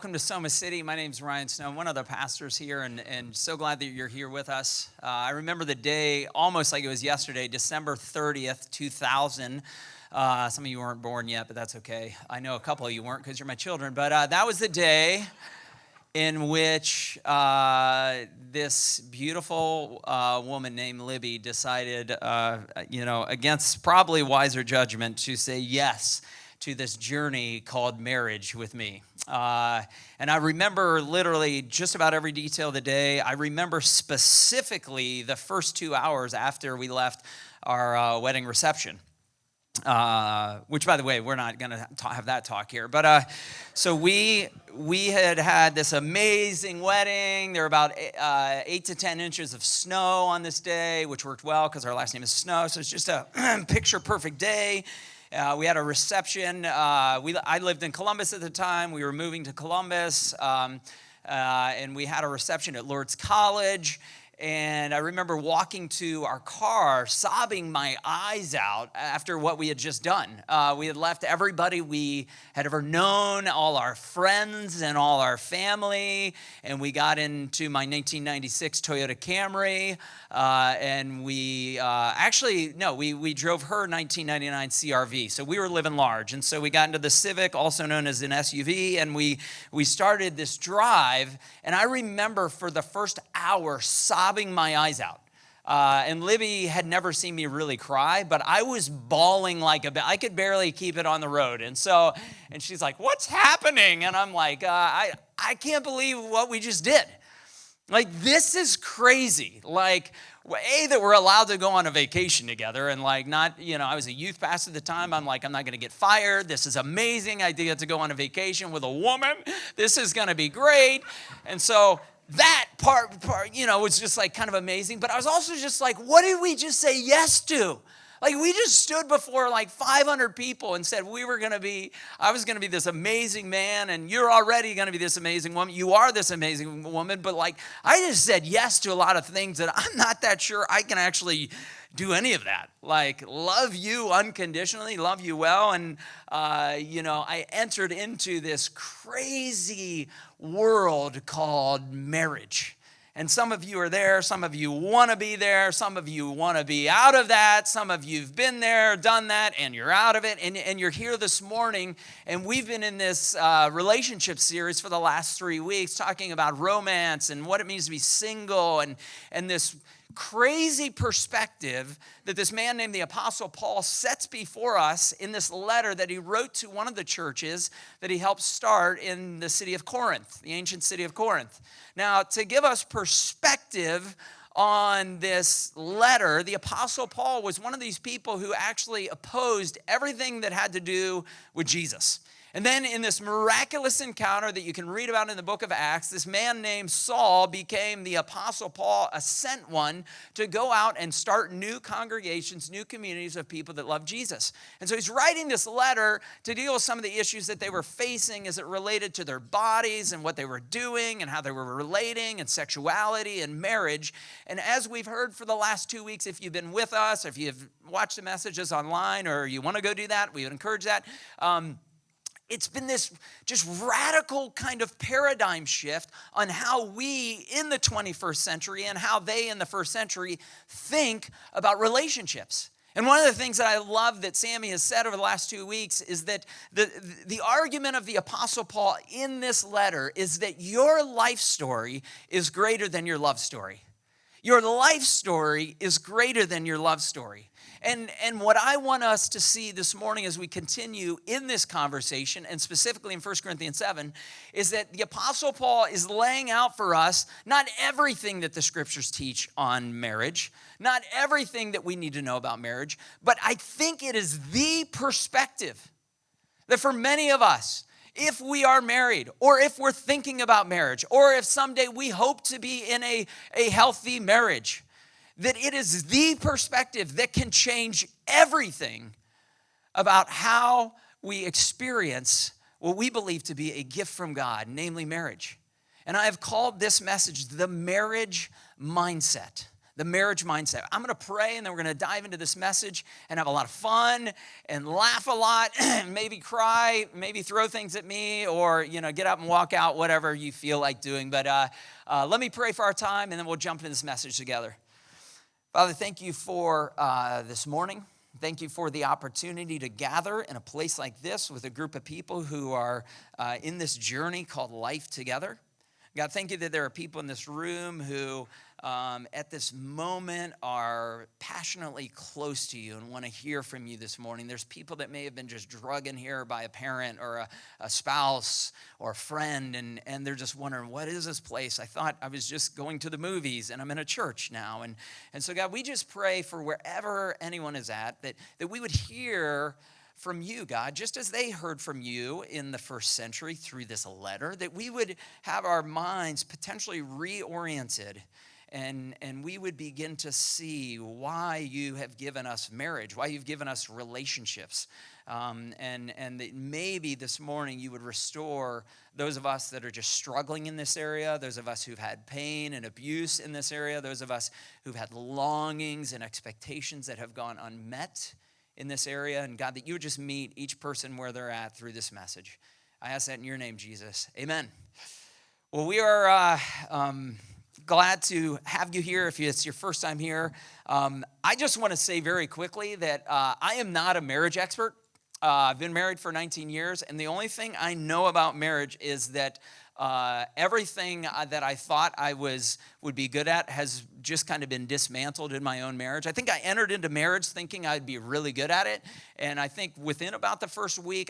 welcome to Soma City. My name's Ryan Snow. I'm one of the pastors here, and so glad that you're here with us. I remember the day almost like it was yesterday, December 30th, 2000. Some of you weren't born yet, but that's okay. I know a couple of you weren't because you're my children, but that was the day in which this beautiful woman named Libby decided, against probably wiser judgment, to say yes to this journey called marriage with me. And I remember literally just about every detail of the day. I remember specifically the first 2 hours after we left our wedding reception. Which, by the way, we're not going to have that talk here. But so we had this amazing wedding. There were about 8 to 10 inches of snow on this day, which worked well because our last name is Snow. So it's just a picture-perfect day. We had a reception. I lived in Columbus at the time. We were moving to Columbus, and we had a reception at Lourdes College. And I remember walking to our car, sobbing my eyes out after what we had just done. We had left everybody we had ever known, all our friends and all our family, and we got into my 1996 Toyota Camry, and we drove her 1999 CRV. So we were living large, and so we got into the Civic, also known as an SUV, and we started this drive. And I remember for the first hour sobbing my eyes out. And Libby had never seen me really cry, but I was bawling I could barely keep it on the road. And she's like, "What's happening?" And I'm like, I can't believe what we just did. Like, this is crazy. Like, that we're allowed to go on a vacation together and I was a youth pastor at the time. I'm like, I'm not going to get fired. This is amazing. I get to go on a vacation with a woman. This is going to be great. And so that part, was just like kind of amazing. But I was also just like, what did we just say yes to? Like, we just stood before like 500 people and said I was going to be this amazing man, and you're already going to be this amazing woman. You are this amazing woman, but I just said yes to a lot of things that I'm not that sure I can actually do any of that. Like, love you unconditionally, love you well. And, I entered into this crazy world called marriage. And some of you are there, some of you want to be there, some of you want to be out of that, some of you've been there, done that, and you're out of it, and you're here this morning, and we've been in this relationship series for the last 3 weeks talking about romance and what it means to be single, and this crazy perspective that this man named the Apostle Paul sets before us in this letter that he wrote to one of the churches that he helped start in the city of Corinth, the ancient city of Corinth. Now, to give us perspective on this letter, the Apostle Paul was one of these people who actually opposed everything that had to do with Jesus. And then in this miraculous encounter that you can read about in the book of Acts, this man named Saul became the Apostle Paul, a sent one to go out and start new congregations, new communities of people that love Jesus. And so he's writing this letter to deal with some of the issues that they were facing as it related to their bodies and what they were doing and how they were relating and sexuality and marriage. And as we've heard for the last 2 weeks, if you've been with us, or if you've watched the messages online or you want to go do that, we would encourage that. It's been this just radical kind of paradigm shift on how we in the 21st century and how they in the first century think about relationships. And one of the things that I love that Sammy has said over the last 2 weeks is that the argument of the Apostle Paul in this letter is that your life story is greater than your love story. Your life story is greater than your love story. And what I want us to see this morning as we continue in this conversation, and specifically in 1 Corinthians 7, is that the Apostle Paul is laying out for us not everything that the scriptures teach on marriage, not everything that we need to know about marriage, but I think it is the perspective that for many of us, if we are married, or if we're thinking about marriage, or if someday we hope to be in a healthy marriage, that it is the perspective that can change everything about how we experience what we believe to be a gift from God, namely marriage. And I have called this message the marriage mindset. the marriage mindset. I'm going to pray, and then we're going to dive into this message and have a lot of fun and laugh a lot, maybe cry, maybe throw things at me, or get up and walk out, whatever you feel like doing. But let me pray for our time, and then we'll jump into this message together. Father, thank you for this morning. Thank you for the opportunity to gather in a place like this with a group of people who are in this journey called life together. God, thank you that there are people in this room who at this moment are passionately close to you and want to hear from you this morning. There's people that may have been just drugged in here by a parent or a spouse or a friend, and they're just wondering, what is this place? I thought I was just going to the movies, and I'm in a church now. And so, God, we just pray for wherever anyone is at, that we would hear from you, God, just as they heard from you in the first century through this letter, that we would have our minds potentially reoriented, and we would begin to see why you have given us marriage, why you've given us relationships, and that maybe this morning you would restore those of us that are just struggling in this area, those of us who've had pain and abuse in this area, those of us who've had longings and expectations that have gone unmet in this area. And God, that you would just meet each person where they're at through this message. I ask that in your name, Jesus. Amen. Well, we are glad to have you here if it's your first time here. I just want to say very quickly that I am not a marriage expert. I've been married for 19 years, and the only thing I know about marriage is that everything that I thought I would be good at has just kind of been dismantled in my own marriage. I think I entered into marriage thinking I'd be really good at it, and I think within about the first week,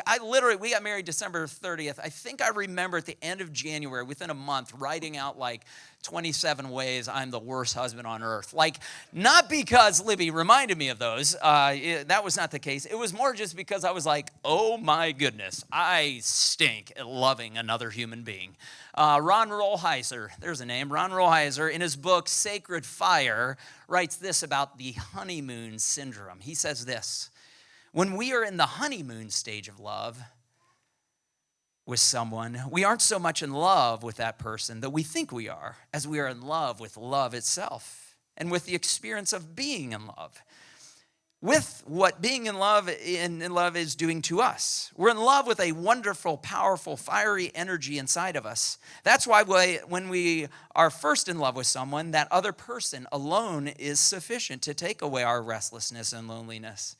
we got married December 30th. I think I remember at the end of January, within a month, writing out like 27 ways I'm the worst husband on earth. Like, not because Libby reminded me of those. That was not the case. It was more just because I was like, oh my goodness, I stink at loving another human being. Ron Rolheiser, there's a name, Ron Rolheiser, in his book, Sacred Fire, writes this about the honeymoon syndrome. He says this: when we are in the honeymoon stage of love with someone, we aren't so much in love with that person that we think we are, as we are in love with love itself and with the experience of being in love, with what being in love is doing to us. We're in love with a wonderful, powerful, fiery energy inside of us. That's why when we are first in love with someone, that other person alone is sufficient to take away our restlessness and loneliness.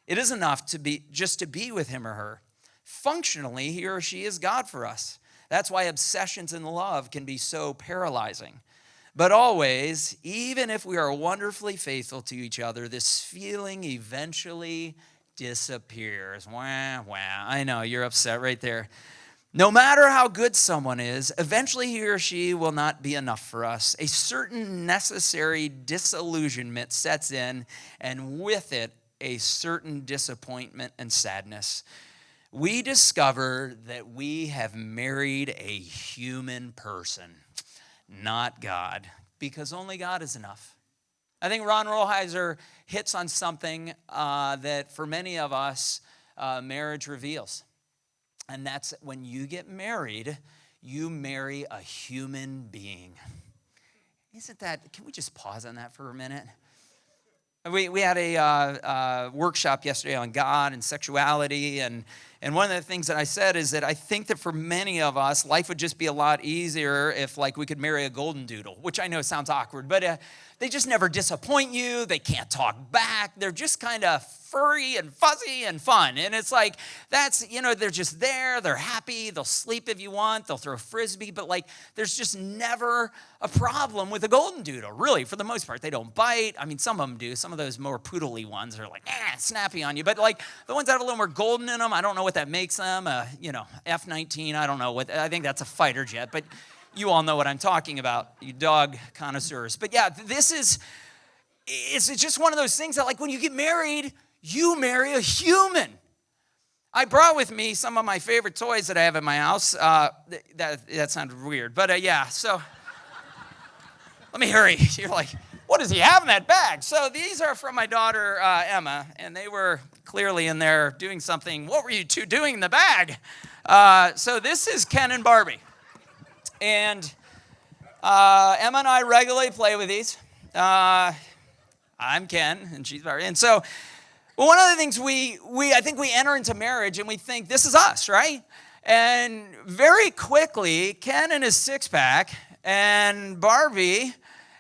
It is enough to be with him or her. Functionally, he or she is God for us. That's why obsessions in love can be so paralyzing. But always, even if we are wonderfully faithful to each other, this feeling eventually disappears. Wah, wah. I know, you're upset right there. No matter how good someone is, eventually he or she will not be enough for us. A certain necessary disillusionment sets in, and with it, a certain disappointment and sadness. We discover that we have married a human person, not God, because only God is enough. I think Ron Rolheiser hits on something that for many of us, marriage reveals. And that's when you get married, you marry a human being. Isn't that, can we just pause on that for a minute? We had a workshop yesterday on God and sexuality, and one of the things that I said is that I think that for many of us, life would just be a lot easier if we could marry a golden doodle, which I know sounds awkward, but they just never disappoint you. They can't talk back. They're just kind of furry and fuzzy and fun. And it's like, they're just there. They're happy. They'll sleep if you want. They'll throw a frisbee. But there's just never a problem with a golden doodle, really, for the most part. They don't bite. I mean, some of them do. Some of those more poodly ones are snappy on you. But the ones that have a little more golden in them, I don't know what that makes them. F-19, I don't know what. I think that's a fighter jet. But you all know what I'm talking about, you dog connoisseurs. But yeah, it's just one of those things that when you get married, you marry a human. I brought with me some of my favorite toys that I have in my house. That sounded weird, but yeah, so let me hurry. You're like, what does he have in that bag? So these are from my daughter, Emma, and they were clearly in there doing something. What were you two doing in the bag? So this is Ken and Barbie. And Emma and I regularly play with these. I'm Ken, and she's Barbie. And so, well, one of the things I think we enter into marriage and we think this is us, right? And very quickly, Ken and his six-pack and Barbie,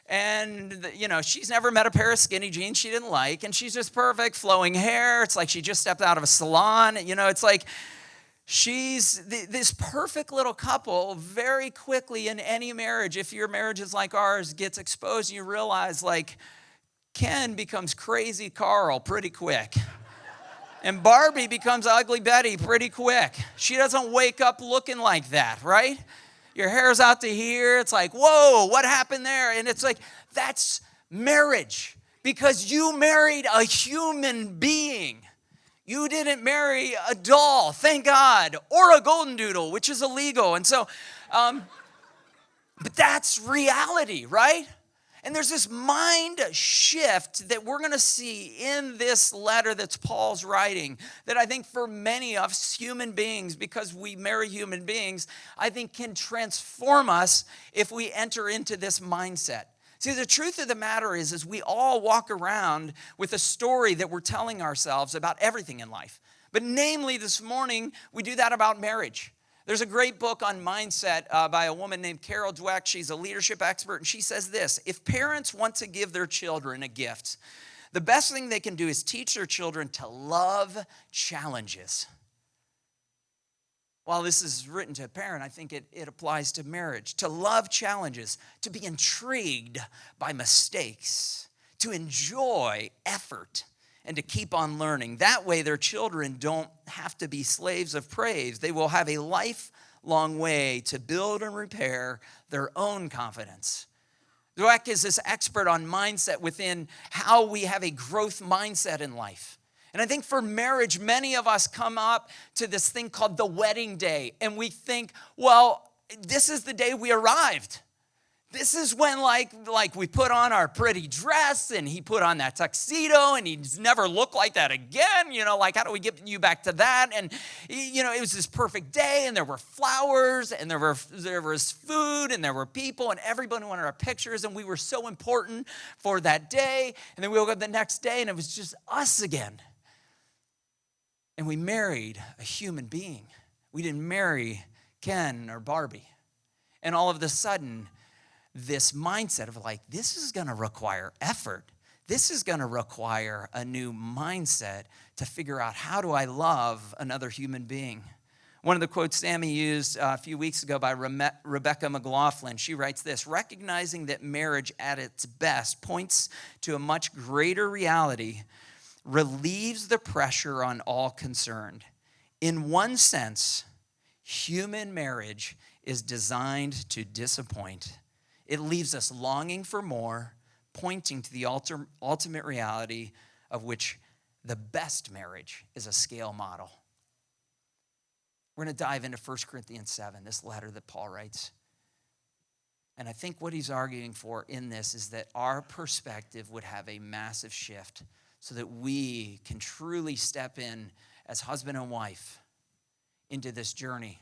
and she's never met a pair of skinny jeans she didn't like, and she's just perfect, flowing hair. It's like she just stepped out of a salon. It's like she's this perfect little couple. Very quickly in any marriage, if your marriage is like ours, gets exposed, and you realize, like, Ken becomes crazy Carl pretty quick. And Barbie becomes ugly Betty pretty quick. She doesn't wake up looking like that, right? Your hair's out to here. It's like, whoa, what happened there? And it's like, that's marriage, because you married a human being. You didn't marry a doll, thank God, or a golden doodle, which is illegal. And so, but that's reality, right? And there's this mind shift that we're going to see in this letter that's Paul's writing, that I think for many of us human beings, because we marry human beings, I think can transform us if we enter into this mindset. See, the truth of the matter is we all walk around with a story that we're telling ourselves about everything in life. But namely, this morning, we do that about marriage. There's a great book on mindset by a woman named Carol Dweck. She's a leadership expert, and she says this: if parents want to give their children a gift, the best thing they can do is teach their children to love challenges. While this is written to a parent, I think it applies to marriage. To love challenges, to be intrigued by mistakes, to enjoy effort, and to keep on learning. That way, their children don't have to be slaves of praise. They will have a lifelong way to build and repair their own confidence. Dweck is this expert on mindset within how we have a growth mindset in life. And I think for marriage, many of us come up to this thing called the wedding day, and we think, well, this is the day we arrived. This is when, like we put on our pretty dress, and he put on that tuxedo, and he's never looked like that again. How do we get you back to that? And, it was this perfect day, and there were flowers, and there was food, and there were people, and everybody wanted our pictures, and we were so important for that day. And then we woke up the next day, and it was just us again. And we married a human being. We didn't marry Ken or Barbie. And all of a sudden, this mindset of like, this is going to require effort. This is going to require a new mindset to figure out, how do I love another human being? One of the quotes Sammy used a few weeks ago by Rebecca McLaughlin, she writes this: recognizing that marriage at its best points to a much greater reality relieves the pressure on all concerned. In one sense, human marriage is designed to disappoint. It leaves us longing for more, pointing to the ultimate reality of which the best marriage is a scale model. We're going to dive into 1 Corinthians 7, this letter that Paul writes. And I think what he's arguing for in this is that our perspective would have a massive shift so that we can truly step in as husband and wife into this journey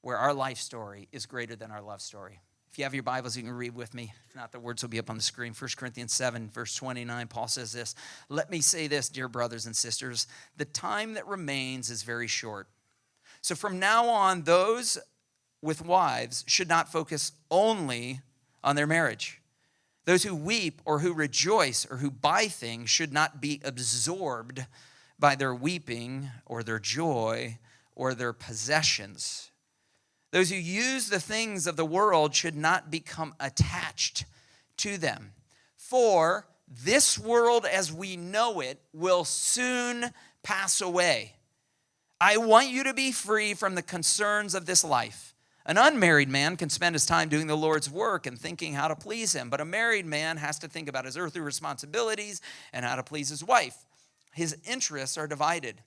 where our life story is greater than our love story. If you have your Bibles, you can read with me. If not, the words will be up on the screen. 1 Corinthians 7, verse 29, Paul says this: let me say this, dear brothers and sisters, the time that remains is very short. So from now on, those with wives should not focus only on their marriage. Those who weep or who rejoice or who buy things should not be absorbed by their weeping or their joy or their possessions. Those who use the things of the world should not become attached to them. For this world as we know it will soon pass away. I want you to be free from the concerns of this life. An unmarried man can spend his time doing the Lord's work and thinking how to please him, but a married man has to think about his earthly responsibilities and how to please his wife. His interests are divided.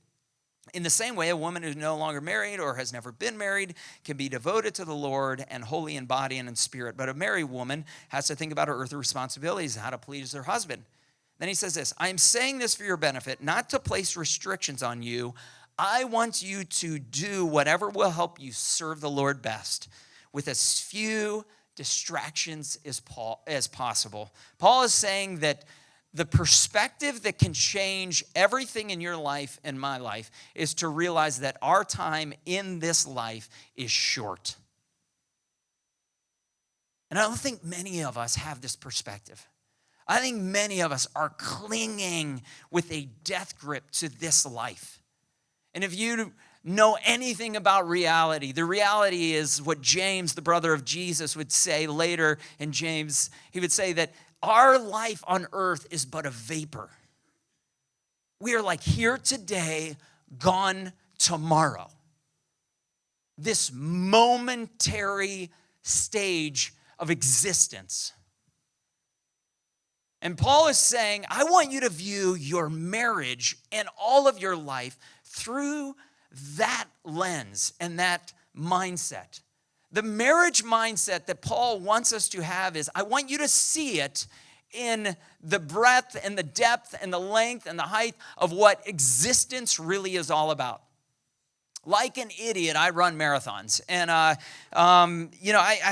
In the same way, a woman who's no longer married or has never been married can be devoted to the Lord and holy in body and in spirit. But a married woman has to think about her earthly responsibilities and how to please her husband. Then he says this: I am saying this for your benefit, not to place restrictions on you. I want you to do whatever will help you serve the Lord best with as few distractions as possible. Paul is saying that the perspective that can change everything in your life and my life is to realize that our time in this life is short. And I don't think many of us have this perspective. I think many of us are clinging with a death grip to this life. And if you know anything about reality, the reality is what James, the brother of Jesus, would say later in James. He would say that our life on earth is but a vapor. We are like here today, gone tomorrow. This momentary stage of existence. And Paul is saying, I want you to view your marriage and all of your life through that lens and that mindset. The marriage mindset that Paul wants us to have is, I want you to see it in the breadth and the depth and the length and the height of what existence really is all about. Like an idiot, I run marathons. And, I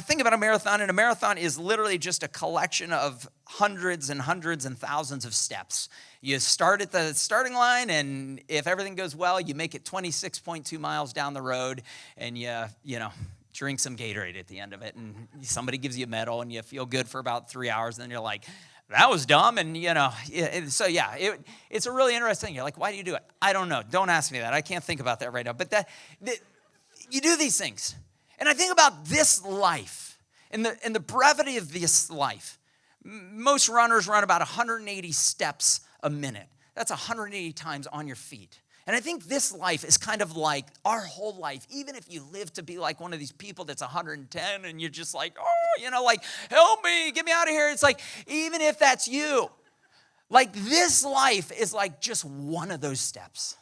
think about a marathon, and a marathon is literally just a collection of hundreds and hundreds and thousands of steps. You start at the starting line, and if everything goes well, you make it 26.2 miles down the road, and you drink some Gatorade at the end of it, and somebody gives you a medal, and you feel good for about 3 hours, and then you're like, that was dumb, and it's a really interesting thing. You're like, why do you do it? I don't know. Don't ask me that. I can't think about that right now. But you do these things. And I think about this life, and the brevity of this life. Most runners run about 180 steps a minute. That's 180 times on your feet. And I think this life is kind of like our whole life. Even if you live to be like one of these people that's 110 and you're just like, help me, get me out of here. It's like, even if that's you, like this life is like just one of those steps.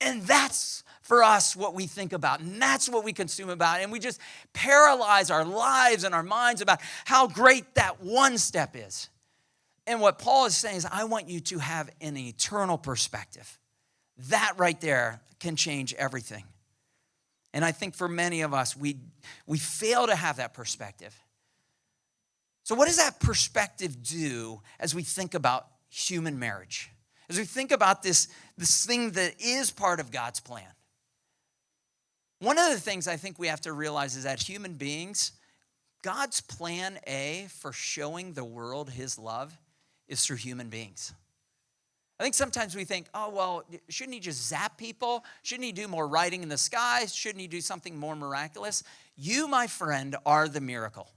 And that's for us what we think about, and that's what we consume about. And we just paralyze our lives and our minds about how great that one step is. And what Paul is saying is, I want you to have an eternal perspective. That right there can change everything. And I think for many of us, we fail to have that perspective. So what does that perspective do as we think about human marriage? As we think about this thing that is part of God's plan? One of the things I think we have to realize is that human beings, God's plan A for showing the world his love is through human beings. I think sometimes we think, shouldn't he just zap people? Shouldn't he do more writing in the skies? Shouldn't he do something more miraculous? You, my friend, are the miracle.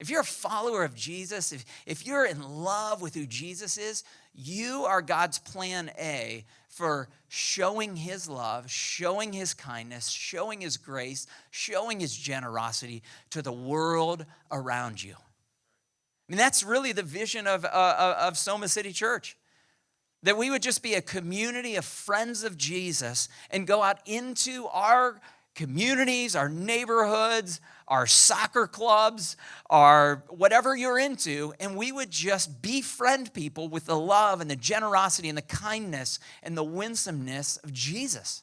If you're a follower of Jesus, if you're in love with who Jesus is, you are God's plan A for showing his love, showing his kindness, showing his grace, showing his generosity to the world around you. I mean, that's really the vision of Soma City Church. That we would just be a community of friends of Jesus and go out into our communities, our neighborhoods, our soccer clubs, our whatever you're into, and we would just befriend people with the love and the generosity and the kindness and the winsomeness of Jesus.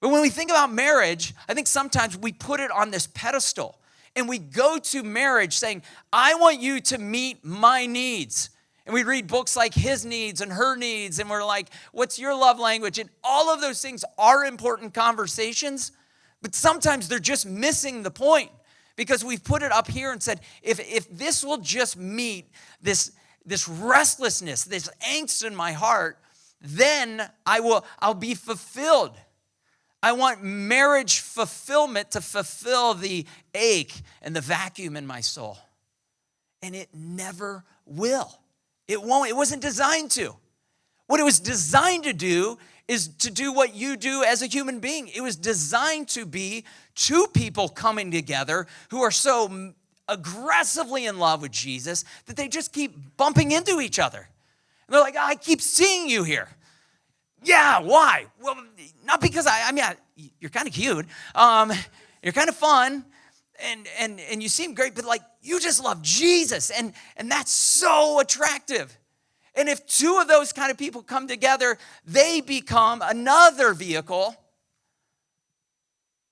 But when we think about marriage, I think sometimes we put it on this pedestal. And we go to marriage saying, I want you to meet my needs. And we read books like His Needs and Her Needs, and we're like, what's your love language? And all of those things are important conversations, but sometimes they're just missing the point because we've put it up here and said, if this will just meet this restlessness, this angst in my heart, then I'll be fulfilled. I want marriage fulfillment to fulfill the ache and the vacuum in my soul. And it never will. It won't. It wasn't designed to. What it was designed to do is to do what you do as a human being. It was designed to be two people coming together who are so aggressively in love with Jesus that they just keep bumping into each other. And they're like, I keep seeing you here. Yeah, why? Well, not because you're kind of cute. You're kind of fun, and you seem great, but like you just love Jesus, and that's so attractive. And if two of those kind of people come together, they become another vehicle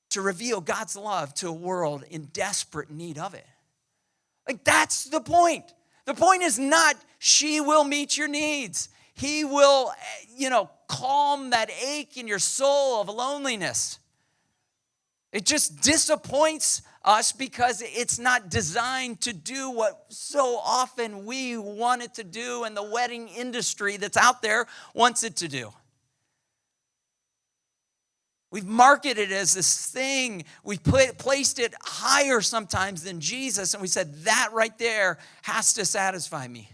to reveal God's love to a world in desperate need of it. Like, that's the point. The point is not she will meet your needs. He will, calm that ache in your soul of loneliness. It just disappoints us because it's not designed to do what so often we want it to do and the wedding industry that's out there wants it to do. We've marketed it as this thing. We've placed it higher sometimes than Jesus, and we said that right there has to satisfy me.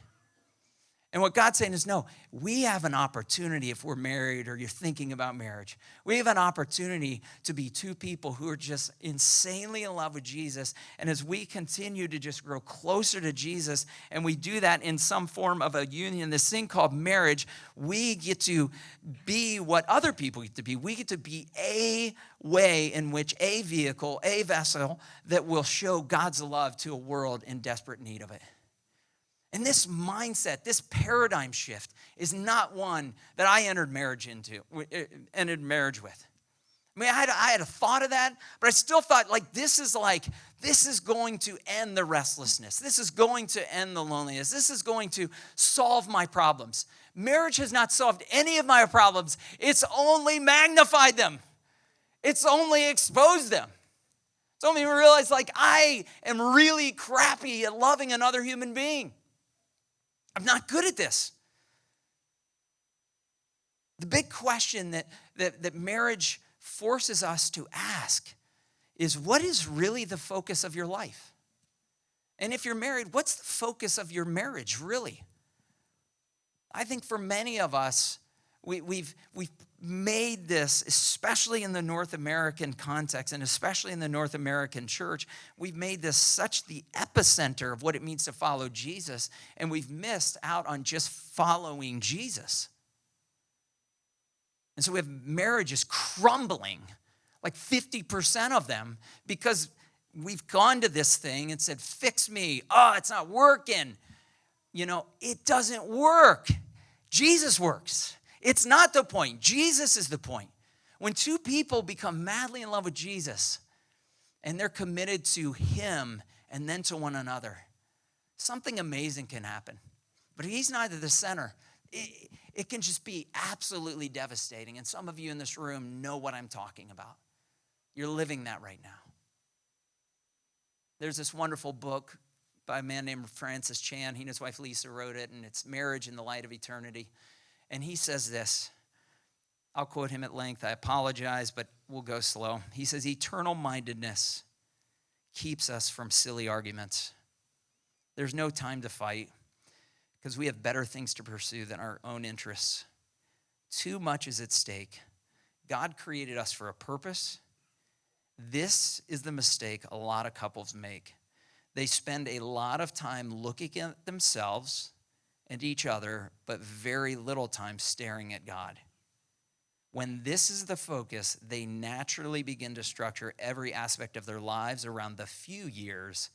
And what God's saying is, no, we have an opportunity if we're married or you're thinking about marriage. We have an opportunity to be two people who are just insanely in love with Jesus. And as we continue to just grow closer to Jesus, and we do that in some form of a union, this thing called marriage, we get to be what other people get to be. We get to be a way in which a vehicle, a vessel that will show God's love to a world in desperate need of it. And this mindset, this paradigm shift is not one that I entered marriage with. I mean, I had a thought of that, but I still thought, this is going to end the restlessness. This is going to end the loneliness. This is going to solve my problems. Marriage has not solved any of my problems. It's only magnified them. It's only exposed them. It's only realized, I am really crappy at loving another human being. I'm not good at this. The big question that marriage forces us to ask is, what is really the focus of your life? And if you're married, what's the focus of your marriage, really? I think for many of us, we've made this, especially in the North American context and especially in the North American church, we've made this such the epicenter of what it means to follow Jesus, and we've missed out on just following Jesus. And so we have marriages crumbling, 50% of them, because we've gone to this thing and said, fix me. Oh, it's not working. It doesn't work. Jesus works. It's not the point. Jesus is the point. When two people become madly in love with Jesus and they're committed to him and then to one another, something amazing can happen. But he's neither the center. It can just be absolutely devastating. And some of you in this room know what I'm talking about. You're living that right now. There's this wonderful book by a man named Francis Chan. He and his wife Lisa wrote it, and it's Marriage in the Light of Eternity. And he says this. I'll quote him at length. I apologize, but we'll go slow. He says, eternal mindedness keeps us from silly arguments. There's no time to fight because we have better things to pursue than our own interests. Too much is at stake. God created us for a purpose. This is the mistake a lot of couples make. They spend a lot of time looking at themselves and each other, but very little time staring at God. When this is the focus, they naturally begin to structure every aspect of their lives around the few years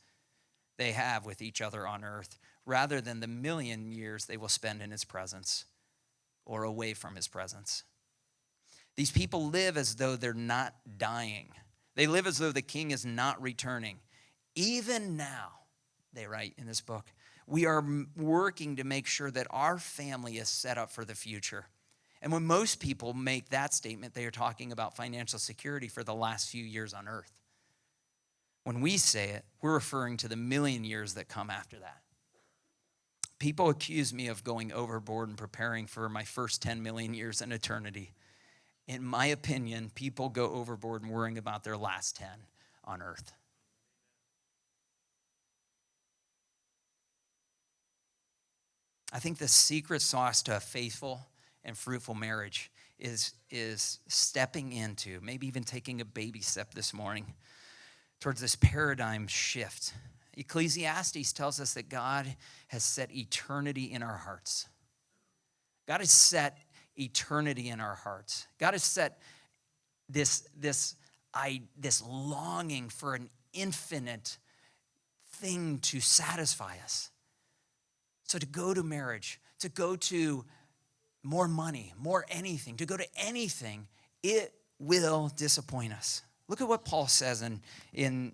they have with each other on earth, rather than the million years they will spend in his presence or away from his presence. These people live as though they're not dying. They live as though the king is not returning. Even now, they write in this book, we are working to make sure that our family is set up for the future. And when most people make that statement, they are talking about financial security for the last few years on earth. When we say it, we're referring to the million years that come after that. People accuse me of going overboard and preparing for my first 10 million years in eternity. In my opinion, people go overboard and worrying about their last 10 on earth. I think the secret sauce to a faithful and fruitful marriage is stepping into, maybe even taking a baby step this morning, towards this paradigm shift. Ecclesiastes tells us that God has set eternity in our hearts. God has set eternity in our hearts. God has set this longing for an infinite thing to satisfy us. So to go to marriage, to go to more money, more anything, to go to anything, it will disappoint us. Look at what Paul says in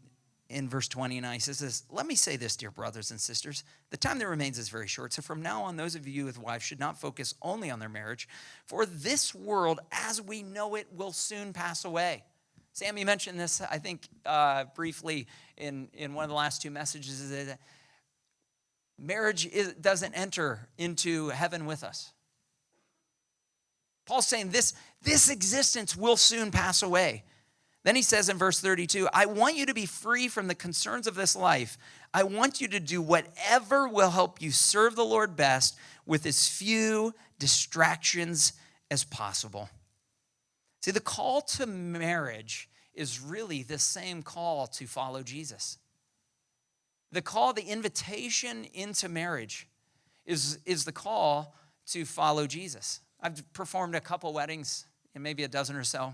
verse 29. He says this, let me say this, dear brothers and sisters. The time that remains is very short. So from now on, those of you with wives should not focus only on their marriage. For this world, as we know it, will soon pass away. Sammy mentioned this, I think, briefly in one of the last two messages, is that marriage doesn't enter into heaven with us. Paul's saying this existence will soon pass away. Then he says in verse 32, I want you to be free from the concerns of this life. I want you to do whatever will help you serve the Lord best with as few distractions as possible. See, the call to marriage is really the same call to follow Jesus. The call, the invitation into marriage is the call to follow Jesus. I've performed a couple weddings, and maybe a dozen or so,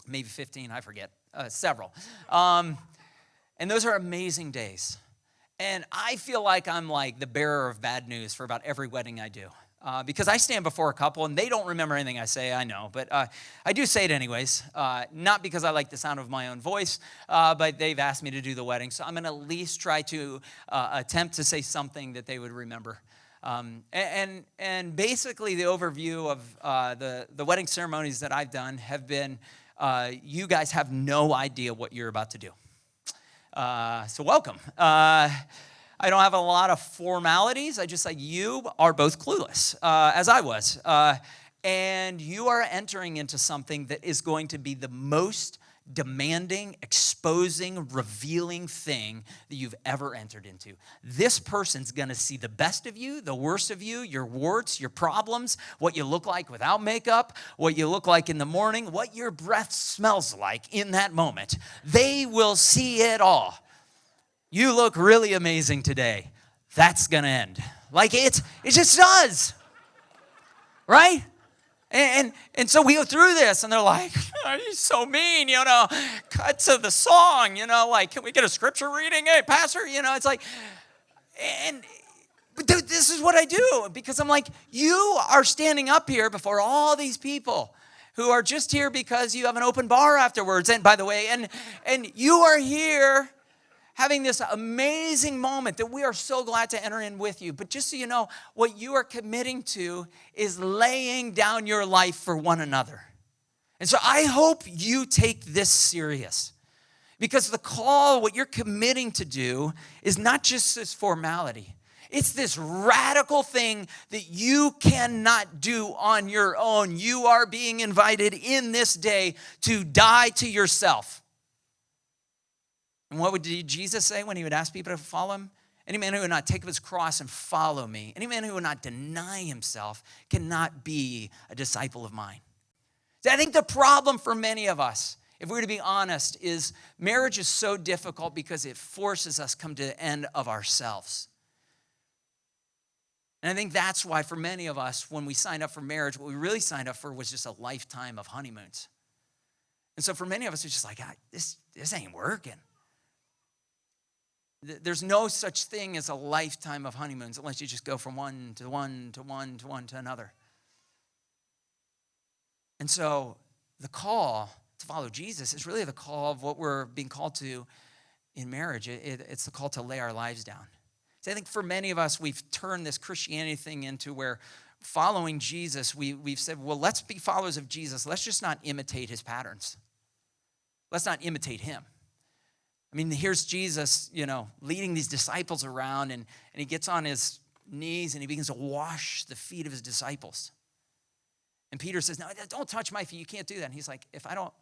maybe 15, I forget, several. And those are amazing days. And I feel like I'm like the bearer of bad news for about every wedding I do. Because I stand before a couple, and they don't remember anything I say, I know. But I do say it anyways, not because I like the sound of my own voice, but they've asked me to do the wedding. So I'm going to at least try to attempt to say something that they would remember. And basically the overview of the wedding ceremonies that I've done have been, you guys have no idea what you're about to do. So welcome. I don't have a lot of formalities. I just like, you are both clueless, as I was. And you are entering into something that is going to be the most demanding, exposing, revealing thing that you've ever entered into. This person's going to see the best of you, the worst of you, your warts, your problems, what you look like without makeup, what you look like in the morning, what your breath smells like in that moment. They will see it all. You look really amazing today. That's going to end. Like it just does. Right? And so we go through this, and they're like, oh, you're so mean, cut to the song, like, can we get a scripture reading? Hey, pastor, it's like, but this is what I do, because I'm like, you are standing up here before all these people who are just here because you have an open bar afterwards, and by the way, and you are here having this amazing moment that we are so glad to enter in with you. But just so you know, what you are committing to is laying down your life for one another. And so I hope you take this serious, because the call, what you're committing to do, is not just this formality. It's this radical thing that you cannot do on your own. You are being invited in this day to die to yourself. And what would Jesus say when he would ask people to follow him? Any man who would not take up his cross and follow me, any man who would not deny himself cannot be a disciple of mine. See, I think the problem for many of us, if we were to be honest, is marriage is so difficult because it forces us to come to the end of ourselves. And I think that's why for many of us, when we signed up for marriage, what we really signed up for was just a lifetime of honeymoons. And so for many of us, it's just like, this ain't working. There's no such thing as a lifetime of honeymoons unless you just go from one to one to one to one to another. And so the call to follow Jesus is really the call of what we're being called to in marriage. It's the call to lay our lives down. So I think for many of us, we've turned this Christianity thing into where following Jesus, we've said, well, let's be followers of Jesus. Let's just not imitate his patterns. Let's not imitate him. I mean, here's Jesus, leading these disciples around, and he gets on his knees and he begins to wash the feet of his disciples. And Peter says, no, don't touch my feet. You can't do that. And he's like, if I don't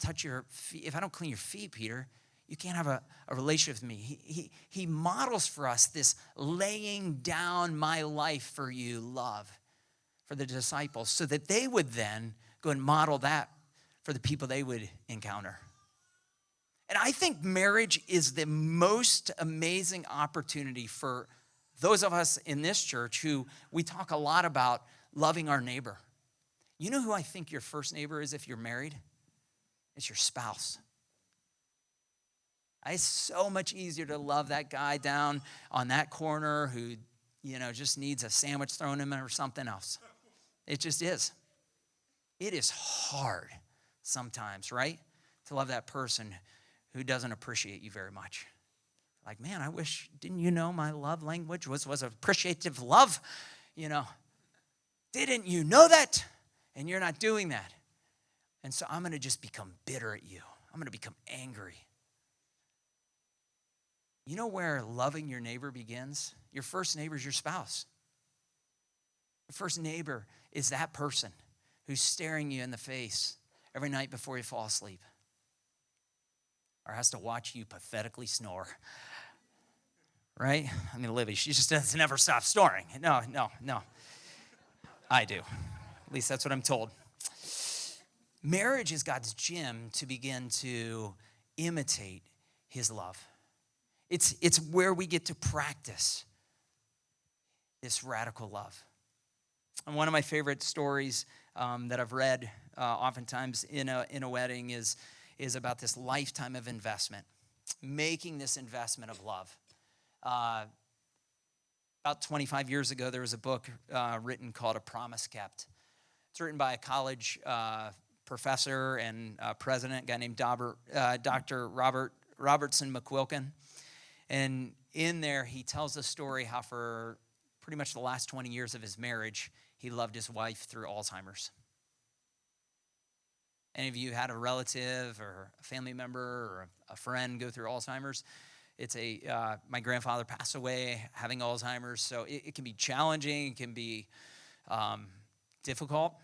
touch your feet, if I don't clean your feet, Peter, you can't have a relationship with me. He models for us this laying down my life for you love for the disciples, so that they would then go and model that for the people they would encounter. And I think marriage is the most amazing opportunity for those of us in this church who we talk a lot about loving our neighbor. You know who I think your first neighbor is if you're married? It's your spouse. It's so much easier to love that guy down on that corner who, just needs a sandwich thrown in him or something else. It just is. It is hard sometimes, right? to love that person who doesn't appreciate you very much. Like, man, I wish, didn't you know my love language was appreciative love? Didn't you know that? And you're not doing that. And so I'm going to just become bitter at you. I'm going to become angry. You know where loving your neighbor begins? Your first neighbor is your spouse. The first neighbor is that person who's staring you in the face every night before you fall asleep, or has to watch you pathetically snore. Right? I mean, Libby, she just doesn't never stop snoring. No. I do. At least that's what I'm told. Marriage is God's gym to begin to imitate his love. It's where we get to practice this radical love. And one of my favorite stories that I've read oftentimes in a wedding is about this lifetime of investment, making this investment of love. About 25 years ago, there was a book written called A Promise Kept. It's written by a college professor and president, a guy named Dr. Robertson McQuilkin. And in there, he tells the story how for pretty much the last 20 years of his marriage, he loved his wife through Alzheimer's. Any of you had a relative or a family member or a friend go through Alzheimer's? It's my grandfather passed away having Alzheimer's, so it can be challenging, it can be difficult.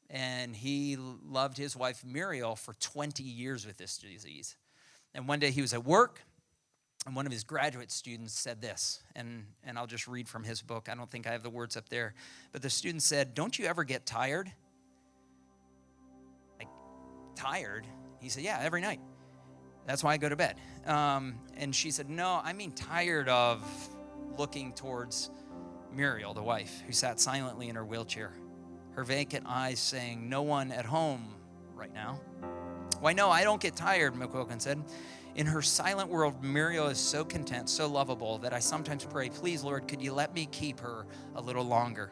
And he loved his wife Muriel for 20 years with this disease. And one day he was at work, and one of his graduate students said this, and I'll just read from his book. I don't think I have the words up there. But the student said, "Don't you ever get tired?" Like, tired? He said, "Yeah, every night. That's why I go to bed." And she said, "No, I mean tired of looking towards Muriel, the wife, who sat silently in her wheelchair, her vacant eyes saying, 'No one at home right now.'" "Why, no, I don't get tired," McQuilkin said. "In her silent world, Muriel is so content, so lovable, that I sometimes pray, 'Please, Lord, could you let me keep her a little longer?'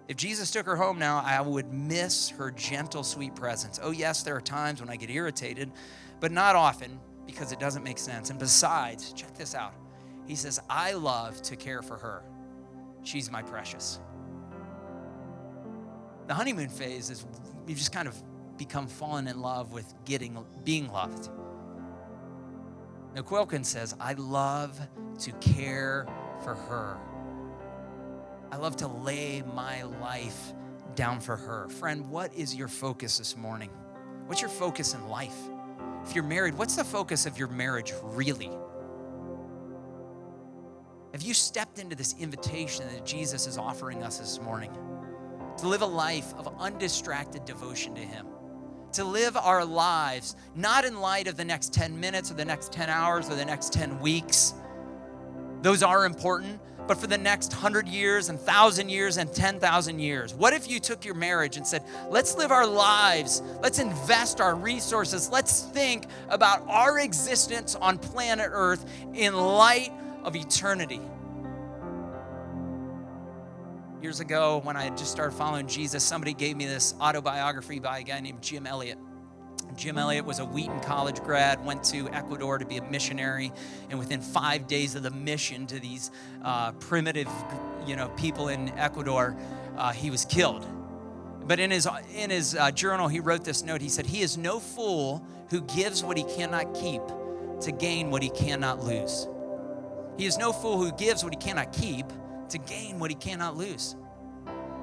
If Jesus took her home now, I would miss her gentle, sweet presence. Oh, yes, there are times when I get irritated, but not often, because it doesn't make sense. And besides," check this out, he says, "I love to care for her. She's my precious." The honeymoon phase is you just kind of become fallen in love with being loved. McQuilkin says, "I love to care for her. I love to lay my life down for her." Friend, what is your focus this morning? What's your focus in life? If you're married, what's the focus of your marriage really? Have you stepped into this invitation that Jesus is offering us this morning to live a life of undistracted devotion to him? To live our lives not in light of the next 10 minutes or the next 10 hours or the next 10 weeks. Those are important, but for the next 100 years and 1,000 years and 10,000 years. What if you took your marriage and said, let's live our lives, let's invest our resources, let's think about our existence on planet Earth in light of eternity. Years ago, when I had just started following Jesus, somebody gave me this autobiography by a guy named Jim Elliot. Jim Elliot was a Wheaton College grad, went to Ecuador to be a missionary, and within 5 days of the mission to these primitive, people in Ecuador, he was killed. But in his journal, he wrote this note. He said, "He is no fool who gives what he cannot keep to gain what he cannot lose." He is no fool who gives what he cannot keep to gain what he cannot lose.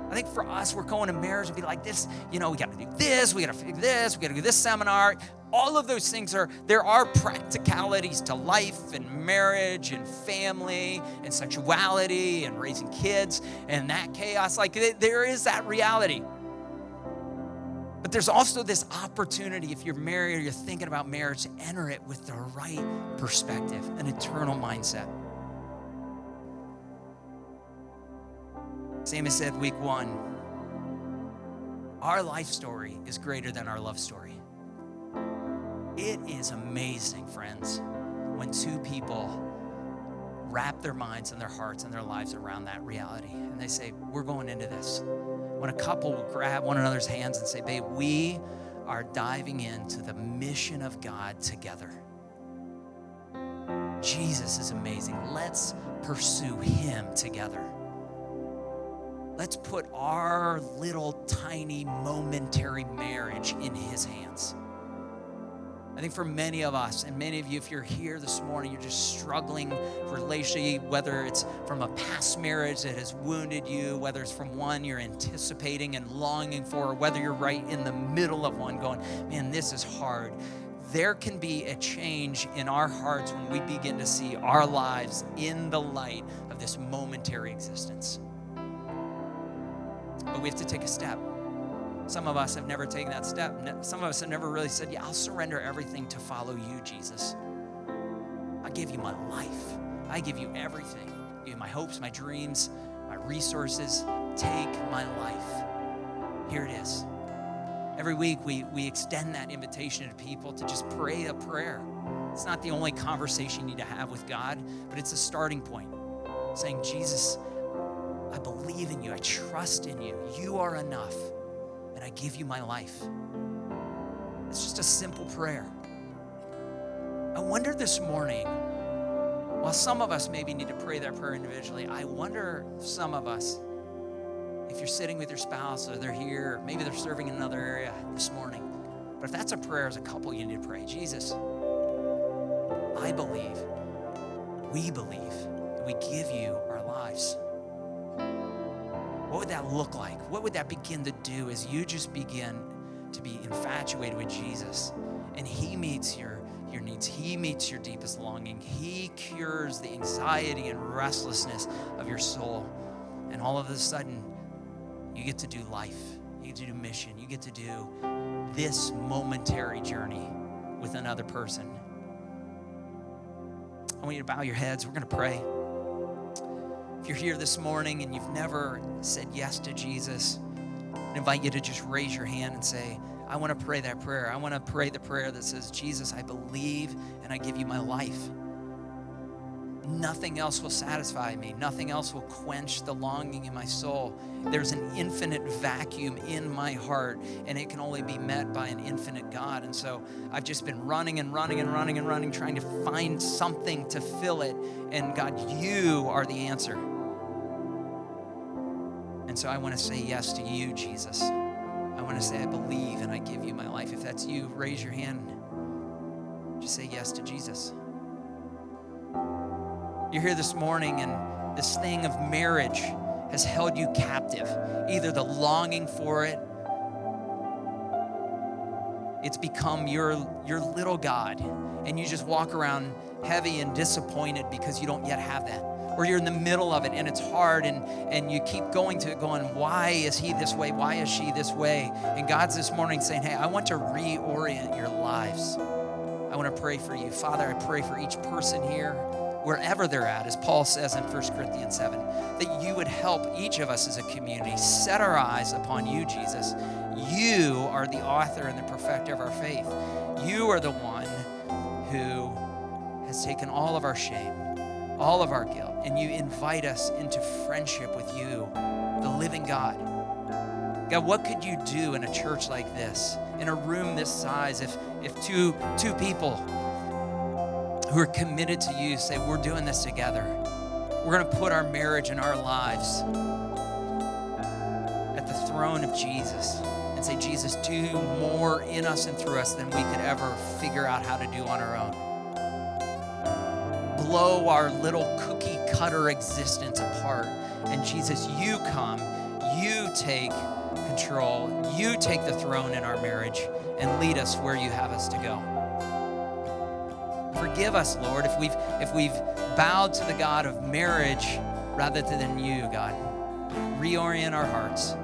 I think for us, we're going to marriage and be like this, we got to do this, we got to do this, we got to do this seminar. All of those things there are practicalities to life and marriage and family and sexuality and raising kids and that chaos. Like there is that reality. But there's also this opportunity, if you're married or you're thinking about marriage, to enter it with the right perspective, an eternal mindset. Same as said week 1, our life story is greater than our love story. It is amazing, friends, when two people wrap their minds and their hearts and their lives around that reality. And they say, we're going into this. When a couple will grab one another's hands and say, babe, we are diving into the mission of God together. Jesus is amazing. Let's pursue him together. Let's put our little tiny momentary marriage in his hands. I think for many of us, and many of you, if you're here this morning, you're just struggling relationally, whether it's from a past marriage that has wounded you, whether it's from one you're anticipating and longing for, or whether you're right in the middle of one going, man, this is hard. There can be a change in our hearts when we begin to see our lives in the light of this momentary existence. But we have to take a step. Some of us have never taken that step. Some of us have never really said, yeah, I'll surrender everything to follow you, Jesus. I give you my life. I give you everything. I give you my hopes, my dreams, my resources. Take my life. Here it is. Every week we extend that invitation to people to just pray a prayer. It's not the only conversation you need to have with God, but it's a starting point. Saying, Jesus, I believe in you. I trust in you. You are enough. And I give you my life. It's just a simple prayer. I wonder this morning, while some of us maybe need to pray that prayer individually, I wonder if some of us, if you're sitting with your spouse or they're here, maybe they're serving in another area this morning, but if that's a prayer as a couple, you need to pray, Jesus, I believe, we believe, and we give you our lives. What would that look like? What would that begin to do as you just begin to be infatuated with Jesus and he meets your needs? He meets your deepest longing. He cures the anxiety and restlessness of your soul. And all of a sudden, you get to do life. You get to do mission. You get to do this momentary journey with another person. I want you to bow your heads. We're going to pray. If you're here this morning and you've never said yes to Jesus, I invite you to just raise your hand and say, I want to pray that prayer. I want to pray the prayer that says, Jesus, I believe and I give you my life. Nothing else will satisfy me. Nothing else will quench the longing in my soul. There's an infinite vacuum in my heart, and it can only be met by an infinite God. And so I've just been running, trying to find something to fill it. And God, you are the answer. And so I want to say yes to you, Jesus. I want to say I believe and I give you my life. If that's you, raise your hand. Just say yes to Jesus. You're here this morning and this thing of marriage has held you captive. Either the longing for it, it's become your little God, and you just walk around heavy and disappointed because you don't yet have that. Or you're in the middle of it and it's hard and you keep going, why is he this way? Why is she this way? And God's this morning saying, hey, I want to reorient your lives. I want to pray for you. Father, I pray for each person here, wherever they're at, as Paul says in 1 Corinthians 7, that you would help each of us as a community set our eyes upon you, Jesus. You are the author and the perfecter of our faith. You are the one who has taken all of our shame, all of our guilt, and you invite us into friendship with you, the living God. God, what could you do in a church like this, in a room this size, if two people who are committed to you say, we're doing this together. We're going to put our marriage and our lives at the throne of Jesus and say, Jesus, do more in us and through us than we could ever figure out how to do on our own. Blow our little cookie cutter existence apart. And Jesus, you come, you take control, you take the throne in our marriage and lead us where you have us to go. Forgive us, Lord, if we've bowed to the God of marriage rather than you, God. Reorient our hearts.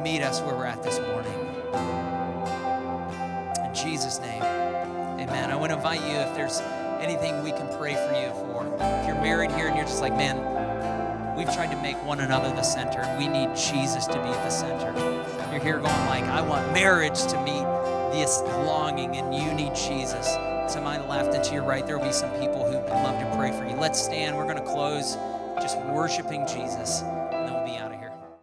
Meet us where we're at this morning. In Jesus' name, amen. I want to invite you, if there's anything we can pray for you for. If you're married here and you're just like, man, we've tried to make one another the center. We need Jesus to be at the center. You're here going like, I want marriage to meet this longing, and you need Jesus. To my left and to your right, there will be some people who would love to pray for you. Let's stand. We're going to close just worshiping Jesus.